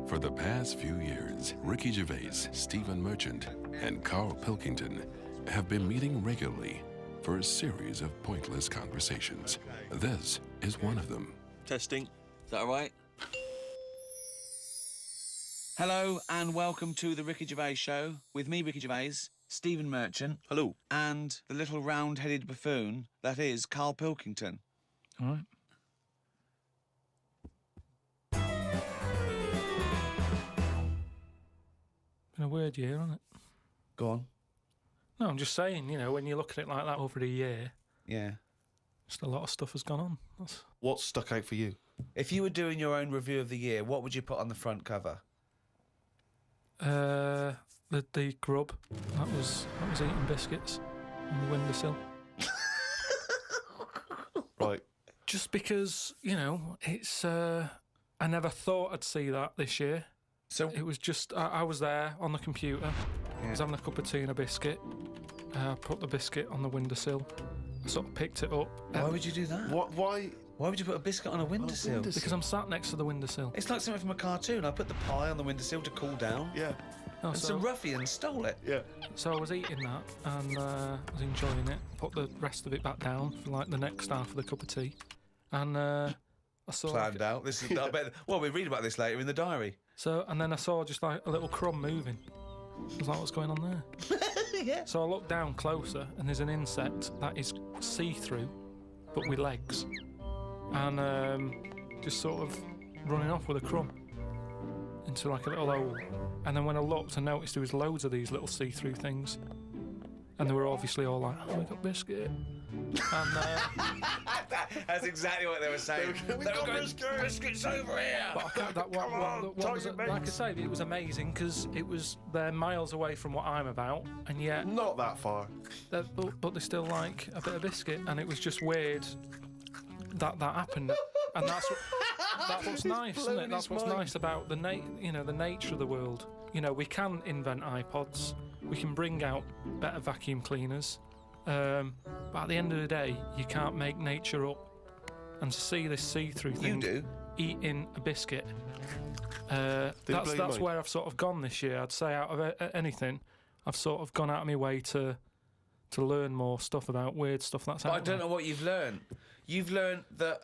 For the past few years, Ricky Gervais, Stephen Merchant, and Karl Pilkington have been meeting regularly for a series of pointless conversations. This is one of them. Testing. Is that all right? Hello and welcome to the Ricky Gervais Show with me, Ricky Gervais, Stephen Merchant. Hello. And the little round-headed buffoon that is Karl Pilkington. All right. Been a weird year, hasn't it? Go on. No, I'm just saying, you know, when you look at it like that over a year, Yeah. just a lot of stuff has gone on. What's stuck out for you? If you were doing your own review of the year, what would you put on the front cover? The grub. That was eating biscuits on the windowsill. Right. Just because, you know, it's... I never thought I'd see that this year. So It was just... I was there on the computer. I was having a cup of tea and a biscuit. I put the biscuit on the windowsill. I sort of picked it up. why would you do that? Why? Why would you put a biscuit on a windowsill? Because I'm sat next to the windowsill. It's like something from a cartoon. I put the pie on the windowsill to cool down. Yeah. No, And some ruffian stole it. Yeah. So I was eating that and I was enjoying it. Put the rest of it back down for like the next half of the cup of tea. And I saw... Planned out. This is. I bet. Well, we read about this later in the diary. And then I saw just like a little crumb moving. I was like, what's going on there? Yeah. So I looked down closer and there's an insect that is see-through, but with legs. And just sort of running off with a crumb into like a little hole. And then when I looked, I noticed there was loads of these little see-through things. And they were obviously all like, oh, we got biscuit. And That's exactly what they were saying. We got biscuits over here. but I can't, that one, like I say, it was amazing because they're miles away from what I'm about, and yet, Not that far. but they still like a bit of biscuit, and it was just weird that happened. And that's what's nice, isn't it? That's what's nice about the nature of the world. You know, we can invent iPods, we can bring out better vacuum cleaners, but at the end of the day, you can't make nature up. And to see this see-through thing eating a biscuit, that's where I've sort of gone this year. I'd say out of anything, I've sort of gone out of my way to learn more stuff about weird stuff that's out there. I don't know what you've learned. You've learned that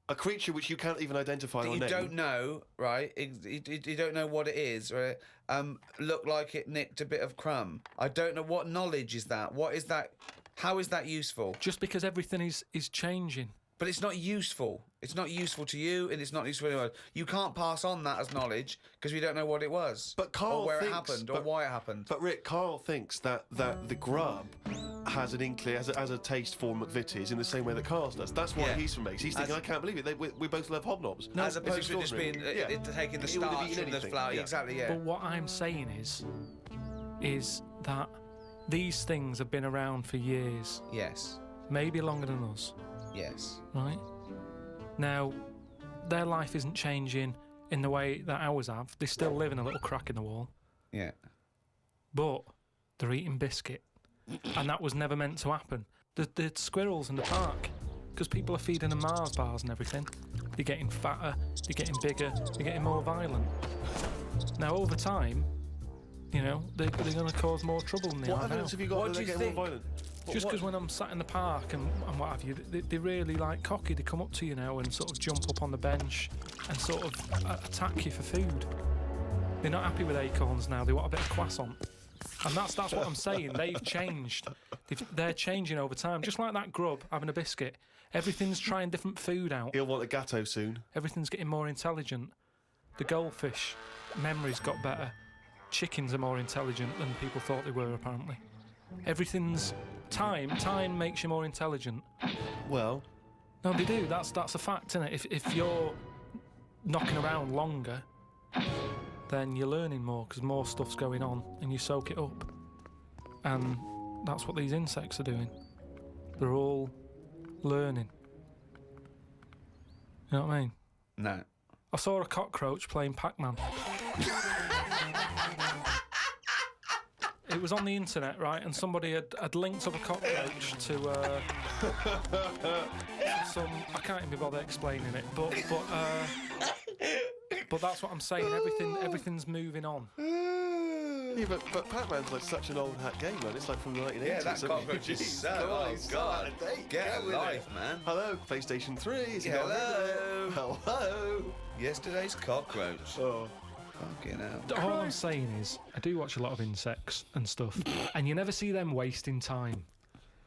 A creature which you can't even identify or you name. don't know, right? You don't know what it is, right? Looked like it nicked a bit of crumb. I don't know what knowledge is that. What is that? How is that useful? Just because everything is changing. But it's not useful. It's not useful to you, and it's not useful to anyone. You can't pass on that as knowledge because we don't know what it was, But Karl or where thinks, it happened, or why it happened. But Rick, Karl thinks that the grub has an inkling, has a taste for McVitie's in the same way that Karl does. That's why he's from Mace. He's thinking, I can't believe it. We both love hobnobs. As opposed to just being taking the He would have starch eaten from the anything. flour. Yeah. Exactly. Yeah. But what I'm saying is that these things have been around for years, Yes. maybe longer than us, Yes. right? Now, their life isn't changing in the way that ours have. They still live in a little crack in the wall, Yeah. but they're eating biscuit, and that was never meant to happen. The squirrels in the park, because people are feeding them Mars bars and everything, they're getting fatter, they're getting bigger, they're getting more violent. Now, over time, you know, they're going to cause more trouble than they What are now. evidence have you got What that do they're you getting more think? violent? Just because when I'm sat in the park and what have you, they're really like cocky. They come up to you now and sort of jump up on the bench and sort of attack you for food. They're not happy with acorns now. They want a bit of croissant. And that's what I'm saying. They've changed. They're changing over time. Just like that grub having a biscuit. Everything's trying different food out. He'll want a gatto soon. Everything's getting more intelligent. The goldfish memory's got better. Chickens are more intelligent than people thought they were, apparently. Everything's... Time makes you more intelligent. Well, No, they do. That's a fact, isn't it? If you're knocking around longer, then you're learning more because more stuff's going on and you soak it up. And that's what these insects are doing. They're all learning. You know what I mean? No. I saw a cockroach playing Pac-Man. It was on the internet, right? And somebody had linked up a cockroach to some... I can't even bother explaining it, but But that's what I'm saying. Everything's moving on. Yeah, but Pac-Man's like such an old hat game, man. It's like from the 1980s. Yeah, that cockroach is so. Oh God, get a life, man. Hello, PlayStation 3. Is it Hello. Hello. Yesterday's cockroach. Oh. Fucking hell. All I'm saying is, I do watch a lot of insects and stuff, and you never see them wasting time.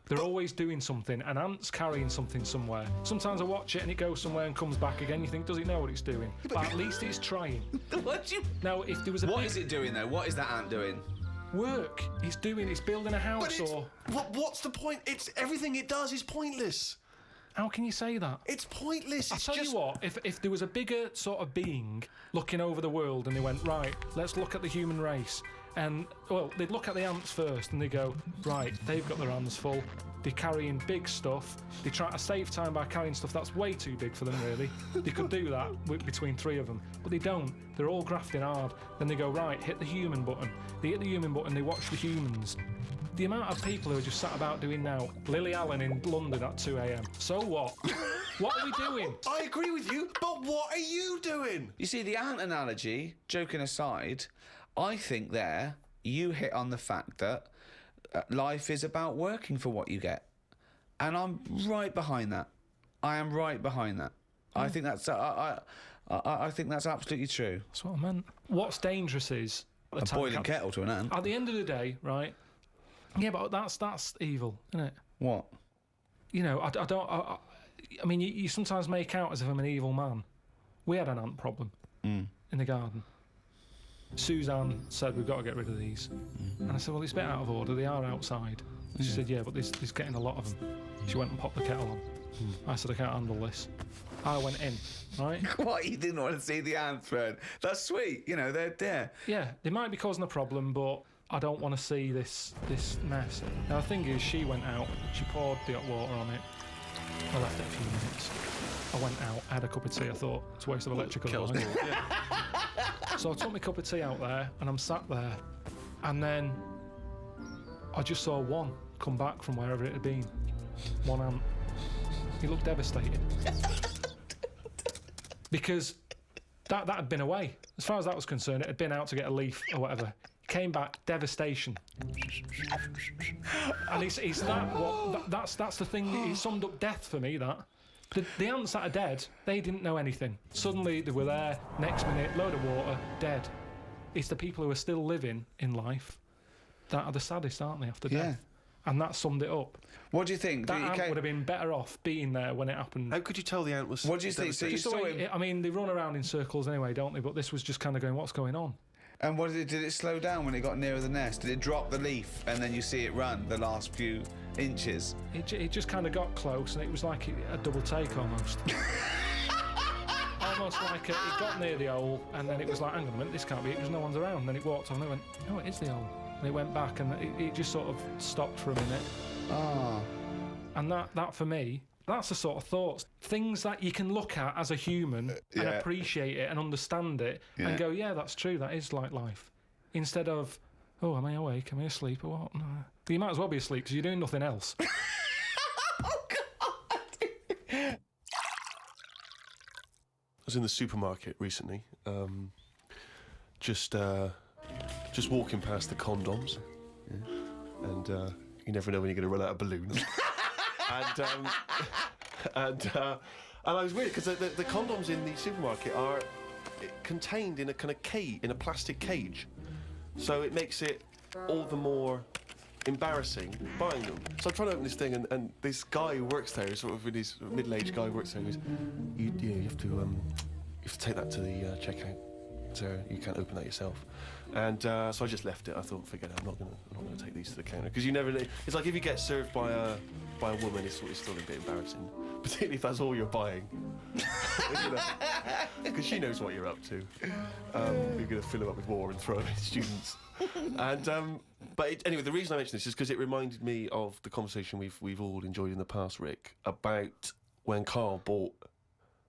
They're always doing something. An ant's carrying something somewhere. Sometimes I watch it and it goes somewhere and comes back again. You think, does it know what it's doing? But at least it's trying. What do you... Now, if there was a What big is it doing though? What is that ant doing? work, it's building a house, or what's the point? It's everything it does is pointless. how can you say that? It's pointless. I'll It's tell just... you what, if there was a bigger sort of being looking over the world and they went, right, let's look at the human race. And, well, they'd look at the ants first and they go, right, they've got their hands full. They're carrying big stuff. They try to save time by carrying stuff that's way too big for them, really. They could do that between three of them, but they don't. They're all grafting hard. Then they go, right, hit the human button. They hit the human button, they watch the humans. The amount of people who are just sat about doing now, Lily Allen in London at 2 a.m. So what? What are we doing? I agree with you, but what are you doing? You see, the ant analogy, joking aside, I think there you hit on the fact that life is about working for what you get. And I'm right behind that. I am right behind that. I think that's I think that's absolutely true. That's what I meant. What's dangerous is A boiling kettle to an ant. At the end of the day, right? Yeah, but that's evil, isn't it? What? You know, I mean, you sometimes make out as if I'm an evil man. We had an ant problem in the garden. Suzanne said, we've got to get rid of these. And I said, well, it's a bit out of order. They are outside. She said, yeah, but there's getting a lot of them. She went and popped the kettle on. I said, I can't handle this. I went in, right? What? You didn't want to see the ants, Fred? That's sweet. You know, they're there. Yeah, they might be causing a problem, but I don't want to see this mess. Now, the thing is, she went out. She poured the hot water on it. I left it a few minutes. I went out, I had a cup of tea. I thought, it's a waste of electrical. So I took my cup of tea out there, and I'm sat there, and then I just saw one come back from wherever it had been. One ant. He looked devastated. Because that had been away. As far as that was concerned, it had been out to get a leaf or whatever. Came back, devastation. And that's the thing. He summed up death for me. That the ants that are dead, they didn't know anything. Suddenly they were there. Next minute, load of water, dead. It's the people who are still living in life that are the saddest, aren't they? After death. Yeah. And that summed it up. What do you think? That ant would have been better off being there when it happened. How could you tell the ant was... What do you think? So you Just the saw way, him... I mean, they run around in circles anyway, don't they? But this was just kind of going, what's going on? And what did it slow down when it got nearer the nest? Did it drop the leaf and then you see it run the last few inches? It just kind of got close, and it was like a double take almost. Almost like it got near the hole, and then it was like, hang on a minute, this can't be it because no one's around. Then it walked on and it went, no, it is the hole. And it went back, and it just sort of stopped for a minute. Ah. And that for me, that's the sort of thoughts, things that you can look at as a human and appreciate it and understand it and go, yeah, that's true, that is like life. Instead of, oh, am I awake? Am I asleep or what? No. But you might as well be asleep because you're doing nothing else. Oh, God. I was in the supermarket recently, just walking past the condoms, and you never know when you're going to run out of balloons. and I was weird because the condoms in the supermarket are contained in a kind of cage, in a plastic cage, so it makes it all the more embarrassing buying them. So I'm trying to open this thing, and this guy who works there, sort of his middle-aged guy who works there, goes, you have to take that to the checkout. So you can't open that yourself. And so I just left it. I thought, forget it. I'm not gonna take these to the counter, because you never know. It's like if you get served by a woman, it's still a bit embarrassing, particularly if that's all you're buying. Because she knows what you're up to. You're gonna fill them up with water and throw them at students. And anyway, the reason I mention this is because it reminded me of the conversation we've all enjoyed in the past, Rick, about when Karl bought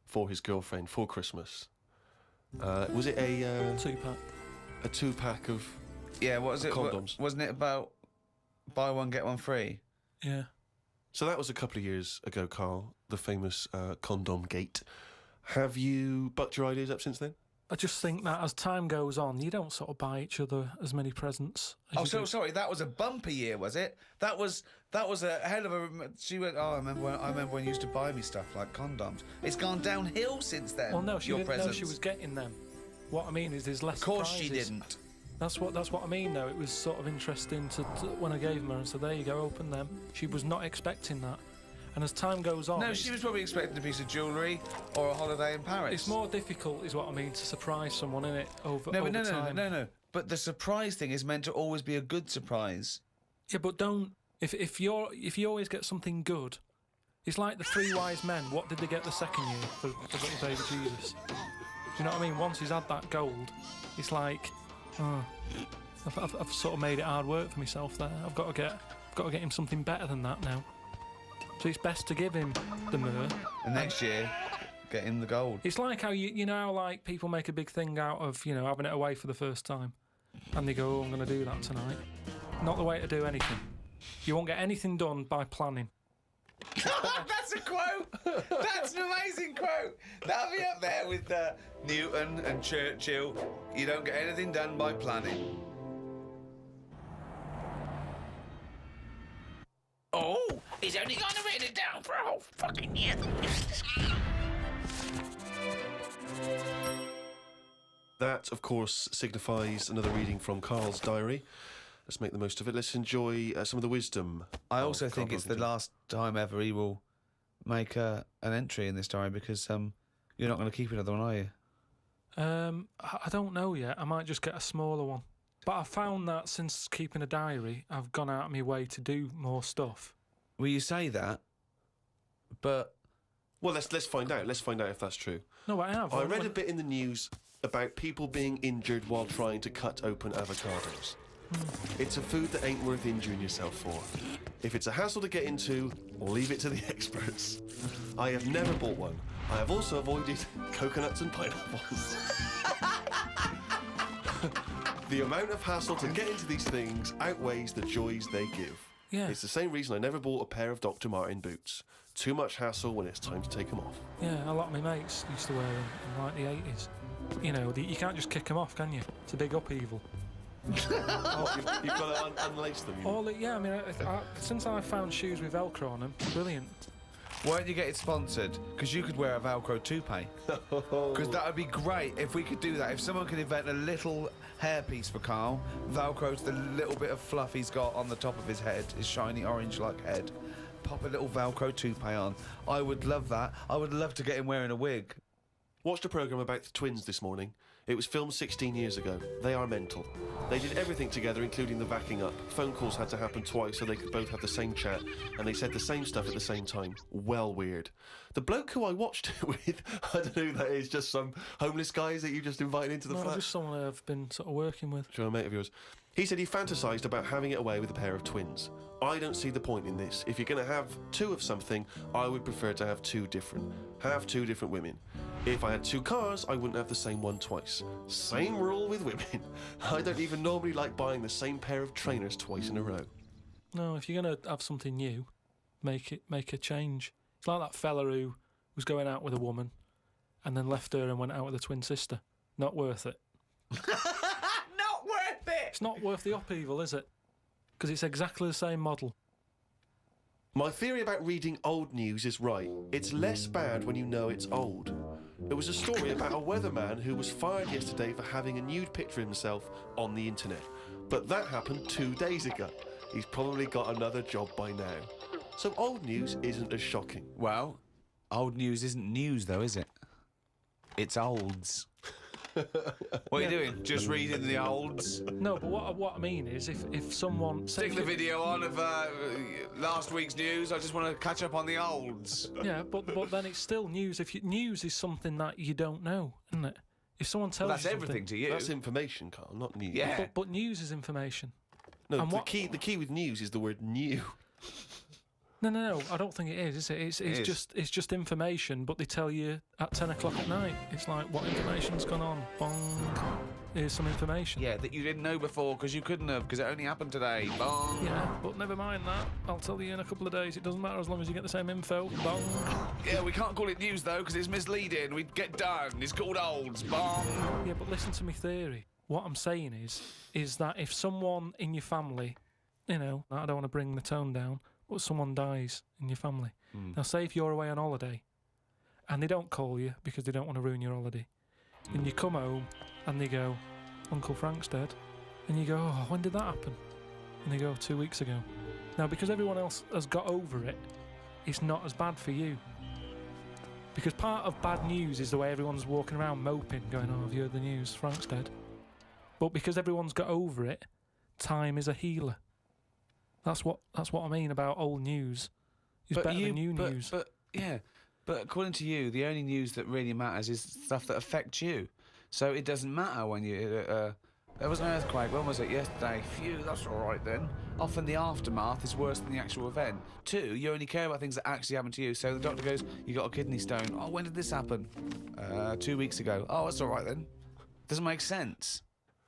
for his girlfriend for Christmas. Was it a 2-pack? A 2-pack of What was it? condoms? Wasn't it about buy one get one free? Yeah. So that was a couple of years ago, Karl, the famous condom gate. Have you bucked your ideas up since then? I just think that as time goes on, you don't sort of buy each other as many presents. As Oh, you so do. sorry. That was a bumper year, was it? That was a hell of a. She went. Oh, I remember when you used to buy me stuff like condoms. It's gone downhill since then. Well, no, she your didn't know presents. she was getting them. What I mean is, there's less. Of course, she surprises. didn't. That's what I mean, though. It was sort of interesting to when I gave them her and said, "There you go, open them." She was not expecting that, and as time goes on, No, she was probably expecting a piece of jewellery or a holiday in Paris. it's more difficult, is what I mean, to surprise someone in it over No, over but time. no. But the surprise thing is meant to always be a good surprise. Yeah, but don't. If you always get something good, it's like the three wise men. What did they get the second year for little baby Jesus? Do you know what I mean? Once he's had that gold, it's like, oh, I've sort of made it hard work for myself there. I've got to get him something better than that now. So it's best to give him the myrrh. And next year, get him the gold. It's like how you know how like people make a big thing out of having it away for the first time, and they go, "Oh, I'm going to do that tonight." Not the way to do anything. You won't get anything done by planning. That's a quote. That's an amazing quote. That'll be up there with Newton and Churchill. You don't get anything done by planning. Oh, he's only going to write it down for a whole fucking year. That, of course, signifies another reading from Karl's diary. Let's make the most of it. Let's enjoy some of the wisdom. I of also Karl think it's the Pilkington. last time ever he will make an entry in this diary because you're not going to keep another one, are you? I don't know yet. I might just get a smaller one. But I found that since keeping a diary, I've gone out of my way to do more stuff. Well, you say that, but Well, let's find out. Let's find out if that's true. No, I have. I read a bit in the news about people being injured while trying to cut open avocados. It's a food that ain't worth injuring yourself for. If it's a hassle to get into, leave it to the experts. I have never bought one. I have also avoided coconuts and pineapples. The amount of hassle to get into these things outweighs the joys they give. Yeah. It's the same reason I never bought a pair of Dr. Martin boots. Too much hassle when it's time to take them off. Yeah, a lot of my mates used to wear them in like the 80s. You can't just kick them off, can you? It's a big upheaval. Oh, you've got to unlace them. Since I found shoes with Velcro on them, brilliant. why don't you get it sponsored? Because you could wear a Velcro toupee. Because that would be great if we could do that. If someone could invent a little hairpiece for Karl, Velcro to the little bit of fluff he's got on the top of his head, his shiny orange-like head. Pop a little Velcro toupee on. I would love that. I would love to get him wearing a wig. Watched a programme about the twins this morning. It was filmed 16 years ago. They are mental. They did everything together, including the backing up. Phone calls had to happen twice so they could both have the same chat, and they said the same stuff at the same time. Well weird. The bloke who I watched it with, I don't know who that is, just some homeless guys that you just invited into the No, flat. just someone I've been sort of working with. Sure, a mate of yours. He said he fantasised about having it away with a pair of twins. I don't see the point in this. If you're going to have two of something, I would prefer to have two different. Have two different women. If I had two cars, I wouldn't have the same one twice. Same rule with women. I don't even normally like buying the same pair of trainers twice in a row. No, if you're going to have something new, make a change. It's like that fella who was going out with a woman and then left her and went out with a twin sister. Not worth it. Not worth it! It's not worth the upheaval, is it? Because it's exactly the same model. My theory about reading old news is right. It's less bad when you know it's old. It was a story about a weatherman who was fired yesterday for having a nude picture of himself on the internet. But that happened 2 days ago. He's probably got another job by now. So old news isn't as shocking. Well, old news isn't news, though, is it? It's olds. What are you doing? Just reading the olds? No, but what I mean is if someone... say Stick if the you- video on of last week's news. I just want to catch up on the olds. Yeah, but then it's still news. News is something that you don't know, isn't it? If someone tells Well, that's you something, everything to you. That's information, Carl, not news. Yeah. But news is information. No, And the what- key with news is the word new. No. I don't think it is it? It's is. just information, but they tell you at 10 o'clock at night. It's like, what information's gone on? Bong. here's some information. Yeah, that you didn't know before because you couldn't have, because it only happened today. Bong. Yeah, but never mind that. I'll tell you in a couple of days. It doesn't matter as long as you get the same info. Bong. Yeah, we can't call it news though because it's misleading. We'd get done. It's called olds. Bong. Yeah, but listen to me theory. What I'm saying is that if someone in your family, you know, I don't want to bring the tone down, but someone dies in your family. Now, say if you're away on holiday and they don't call you because they don't want to ruin your holiday, and you come home and they go, Uncle Frank's dead, and you go, oh, when did that happen? And they go, 2 weeks ago. Now, because everyone else has got over it, it's not as bad for you. Because part of bad news is the way everyone's walking around moping, going, oh, have you heard the news? Frank's dead. But because everyone's got over it, time is a healer. That's what I mean about old news. It's better than new news. But according to you, the only news that really matters is stuff that affects you. So it doesn't matter when you... there was an earthquake. When was it? Yesterday. Phew, that's all right then. Often the aftermath is worse than the actual event. 2, you only care about things that actually happen to you. So the doctor goes, you got a kidney stone. Oh, when did this happen? 2 weeks ago. Oh, that's all right then. Doesn't make sense.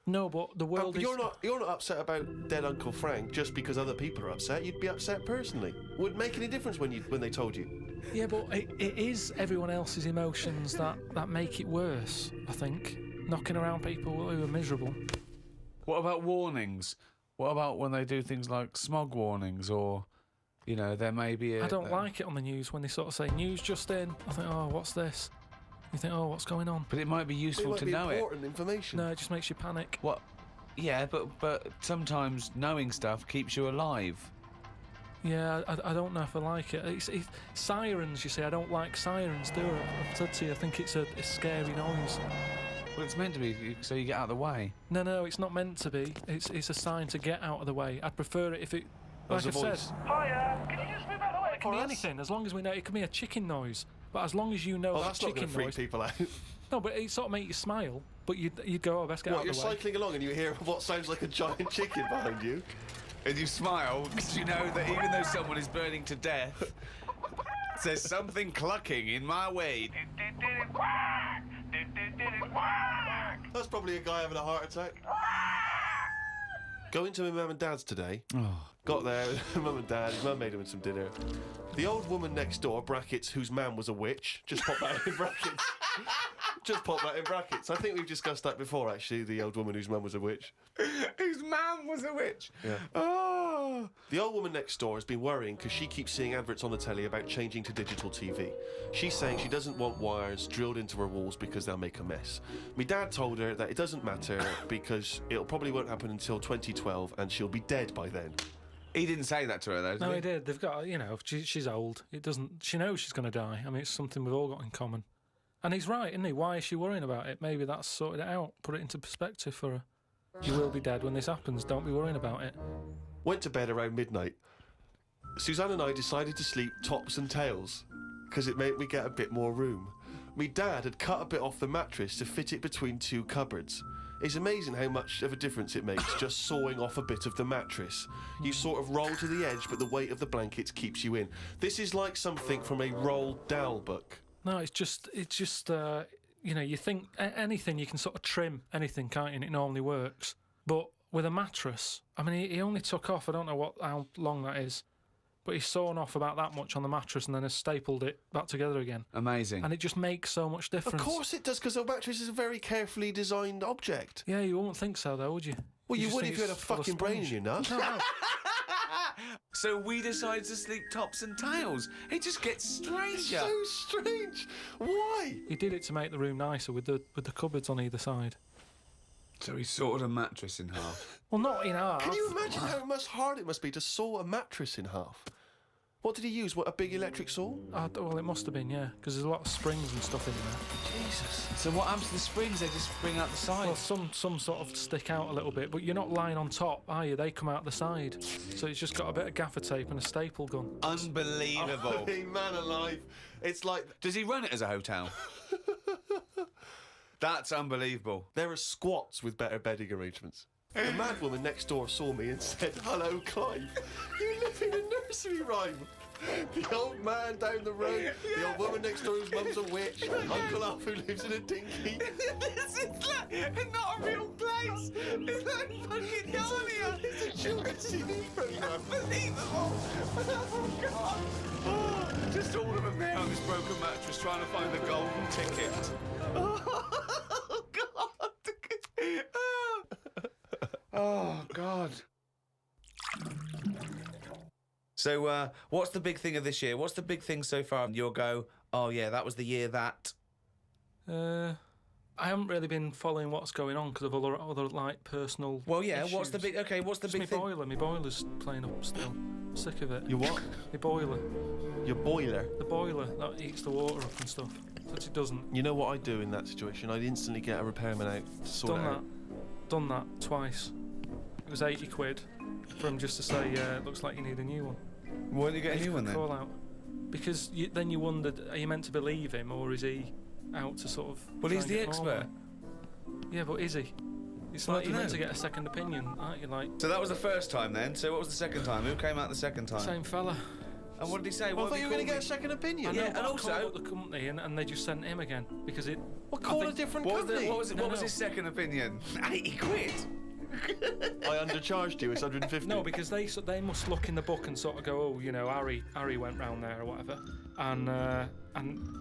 No, but the world is... You're not upset about dead Uncle Frank just because other people are upset. You'd be upset personally. Wouldn't make any difference when they told you. Yeah, but it is everyone else's emotions that make it worse, I think. Knocking around people who are miserable. What about warnings? What about when they do things like smog warnings or, you know, there may be a... I don't like it on the news when they sort of say, news just in. I think, oh, what's this? You think, oh, what's going on? But it might be useful to know it. Important information. No, it just makes you panic. What? Yeah, but sometimes knowing stuff keeps you alive. Yeah, I don't know if I like it. It's sirens, you see. I don't like sirens, do I? I've said to you, I think it's a scary noise. Well, it's meant to be, so you get out of the way. No, it's not meant to be. It's a sign to get out of the way. I'd prefer it if it... Like I said... Hiya, can you just move out of the way? It can be anything, as long as we know. It can be a chicken noise. But as long as you know Oh, that that's not going chicken to freak noise... people out. No, but it sort of make you smile. But you'd go, oh, best get out What, of the you're way. cycling along and you hear what sounds like a giant chicken behind you? And you smile because you know that even though someone is burning to death, there's something clucking in my way. That's probably a guy having a heart attack. Going to my mum and dad's today. Got there, mum and dad, his mum made him some dinner. The old woman next door, brackets, whose man was a witch. Just pop that in brackets. Just pop that in brackets. I think we've discussed that before, actually, the old woman whose mum was a witch. Whose man was a witch? Yeah. Oh. The old woman next door has been worrying because she keeps seeing adverts on the telly about changing to digital TV. She's saying she doesn't want wires drilled into her walls because they'll make a mess. My dad told her that it doesn't matter because it'll probably won't happen until 2012 and she'll be dead by then. He didn't say that to her, though, did No, he? he did. They've got, you know, she's old. It doesn't... She knows she's going to die. I mean, it's something we've all got in common. And he's right, isn't he? Why is she worrying about it? Maybe that's sorted it out. Put it into perspective for her. You will be dead when this happens. Don't be worrying about it. Went to bed around midnight. Suzanne and I decided to sleep tops and tails because it made me get a bit more room. Me dad had cut a bit off the mattress to fit it between 2 cupboards. It's amazing how much of a difference it makes just sawing off a bit of the mattress. You sort of roll to the edge, but the weight of the blankets keeps you in. This is like something from a Roald Dahl book. No, it's just you know, you think anything you can sort of trim anything, can't you? And it normally works. But with a mattress, I mean, he only took off, I don't know how long that is, but he's sawn off about that much on the mattress and then has stapled it back together again. Amazing. And it just makes so much difference. Of course it does, because a mattress is a very carefully designed object. Yeah, you wouldn't think so, though, would you? Well, you just would think if you had a it's full of fucking brain in sponge. your nut. No. So we decided to sleep tops and tails. It just gets stranger. So strange. Why? He did it to make the room nicer with the cupboards on either side. So he sawed a mattress in half. Well, not in half. Can you imagine how much hard it must be to saw a mattress in half? What did he use? What, a big electric saw? Well, it must have been, yeah, because there's a lot of springs and stuff in there. Jesus. So what happens to the springs? They just spring out the side. Well, some sort of stick out a little bit, but you're not lying on top, are you? They come out the side. So it's just got a bit of gaffer tape and a staple gun. Unbelievable. Hey, man alive. It's like... Does he run it as a hotel? That's unbelievable. There are squats with better bedding arrangements. The mad woman next door saw me and said, "Hello, Clive. You live in a nursery rhyme." The old man down the road, the old woman next door whose mum's a witch, Uncle Alf who lives in a dinghy. This is like not a real place. It's like fucking Narnia. It's a children's TV programme. Unbelievable. Oh, God. Oh, just all of them there on this broken mattress trying to find the golden ticket. Oh, God. Oh, God. So, what's the big thing of this year? What's the big thing so far? You'll go, oh, yeah, that was the year that... I haven't really been following what's going on because of other like personal. Well, yeah. issues. What's the big? Okay, what's the Just big thing? My boiler's playing up still. Sick of it. Your what? My boiler. Your boiler. The boiler that heats the water up and stuff. But it doesn't. You know what I'd do in that situation? I'd instantly get a repairman out to sort it out. Done that twice. It was 80 quid for him just to say, yeah, it looks like you need a new one. Why don't you get a new one then? Call out. Because then you wondered, are you meant to believe him or is he out to sort of... Well, try he's and the get more expert. money? Yeah, but is he? It's Well, I like you're don't meant to know. get a second opinion, aren't you? Like, So that was the first time then. So what was the second time? Who came out the second time? same fella. And what did he say? Well, I What thought did you he were going to call get a me? second opinion. I know, Yeah, but and I also- called up the company and they just sent him again because it. Well, call I a think- different What was, company. what was, it, No, what was no. his second opinion? 80 quid. I undercharged you. It's 150. No, because they must look in the book and sort of go, oh, you know, Harry went round there or whatever, and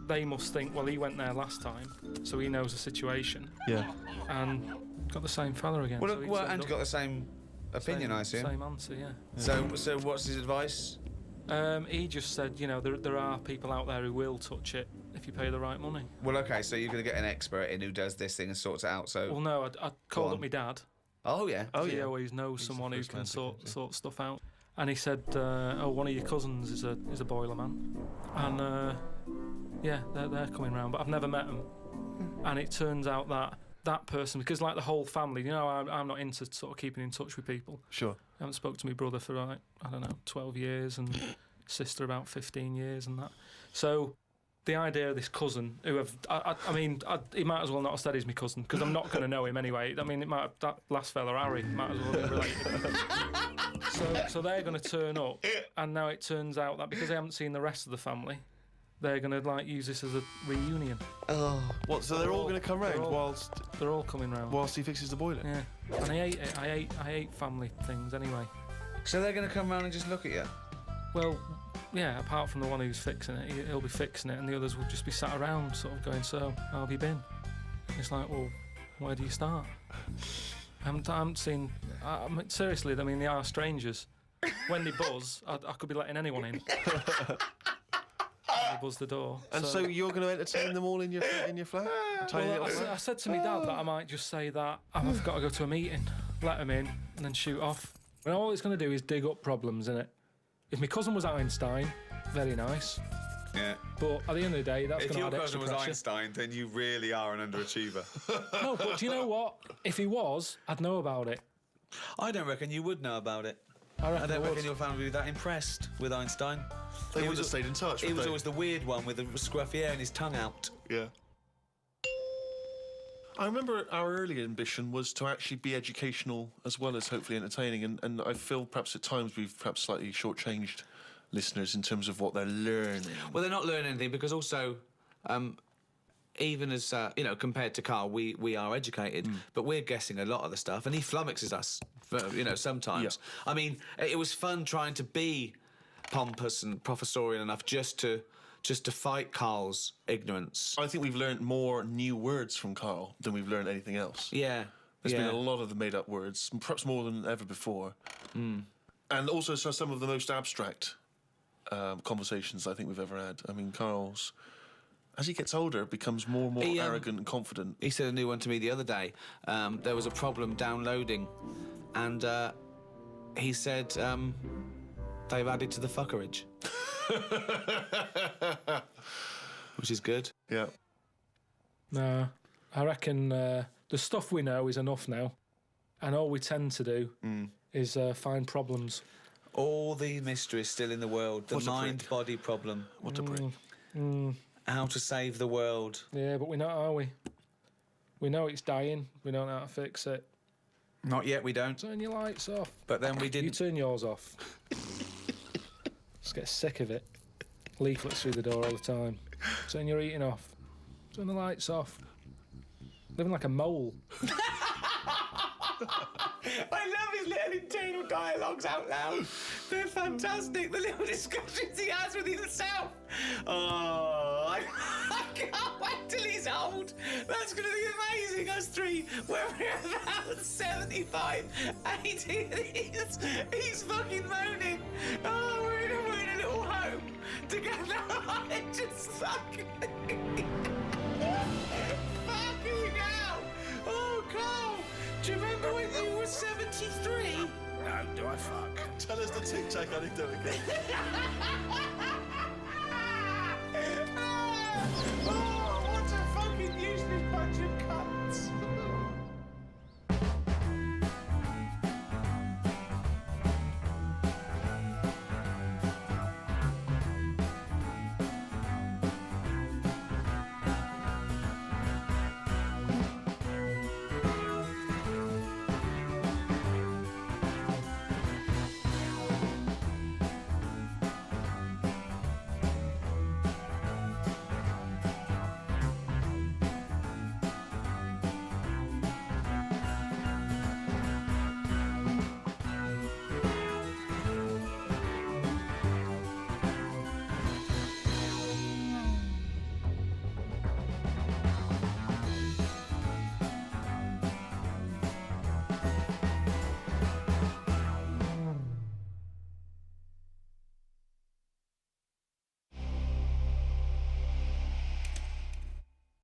they must think, well, he went there last time, so he knows the situation, Yeah. and got the same fella again. Well, so he well turned and you up. got the same opinion, I assume. Same answer, yeah. So what's his advice? He just said, you know, there are people out there who will touch it if you pay the right money. Well, okay, so you're going to get an expert in who does this thing and sorts it out. So, Well, no, I called on. up my dad. oh yeah, Oh, He yeah. always knows He's the someone who first can man to sort come, stuff out. And he said, oh, one of your cousins is a boiler man, and yeah, they're coming round, but I've never met them. And it turns out that person, because like the whole family, you know, I'm not into sort of keeping in touch with people. Sure. I haven't spoke to my brother for like, I don't know, 12 years, and sister about 15 years, and that. So the idea of this cousin, who he might as well not have said he's my cousin, because I'm not going to know him anyway. I mean, that last fella, Harry, might as well be related. So they're going to turn up, and now it turns out that because they haven't seen the rest of the family, they're going to like use this as a reunion. oh, What? So they're all going to come round they're all- whilst They're all coming round. he fixes the boiler. Yeah, and I hate it. I hate family things anyway. so they're going to come round and just look at you. Well, yeah, apart from the one who's fixing it, he'll be fixing it, and the others will just be sat around sort of going, so, how have you been? It's like, well, where do you start? I haven't seen... seriously, I mean, they are strangers. When they buzz, I could be letting anyone in. They buzz the door. And so you're going to entertain them all in your flat? Tiny Well, little flat? I said to my dad that I might just say that I've got to go to a meeting, let them in, and then shoot off. And all it's going to do is dig up problems, innit? If my cousin was Einstein, very nice. Yeah. But at the end of the day, that's If going to your add extra cousin was pressure. Einstein, then you really are an underachiever. No, but do you know what? If he was, I'd know about it. I don't reckon you would know about it. I I reckon don't I reckon would. your family would be that impressed with Einstein. They He would have was- stayed in touch. He would was they? always the weird one with the scruffy hair and his tongue out. Yeah. I remember our early ambition was to actually be educational as well as hopefully entertaining, and I feel perhaps at times we've perhaps slightly shortchanged listeners in terms of what they're learning. Well, they're not learning anything because also, even as, compared to Karl, we are educated, but we're guessing a lot of the stuff, and he flummoxes us, sometimes. Yeah. I mean, it was fun trying to be pompous and professorial enough just to fight Karl's ignorance. I think we've learned more new words from Karl than we've learned anything else. Yeah. There's been a lot of the made-up words, perhaps more than ever before. And also some of the most abstract conversations I think we've ever had. I mean, Karl's, as he gets older, becomes more and more He, arrogant and confident. He said a new one to me the other day. There was a problem downloading, and he said they've added to the fuckerage. Which is good. Yeah. No, I reckon the stuff we know is enough now, and all we tend to do is find problems. All the mysteries still in the world. The What a prick. mind-body problem. What a prick. How to save the world. Yeah, but we're not, are we? We know it's dying. We don't know how to fix it. Not yet, we don't. Turn your lights off. But then we You didn't. turn yours off. just get sick of it. Leaflets through the door all the time. Turn your eating off. Turn the lights off. Living like a mole. I love his little internal dialogues out loud. They're fantastic. The little discussions he has with himself. Oh, I can't wait till he's old. That's going to be amazing, us three. When we're about 75, 80, he's fucking moaning. Oh, we're in a little home together. I just fucking... fucking hell. Oh, Carl. Do you remember when you were 73? No, do I fuck? Tell us the tic-tac anecdote again. Oh, what a fucking useless bunch of cunts.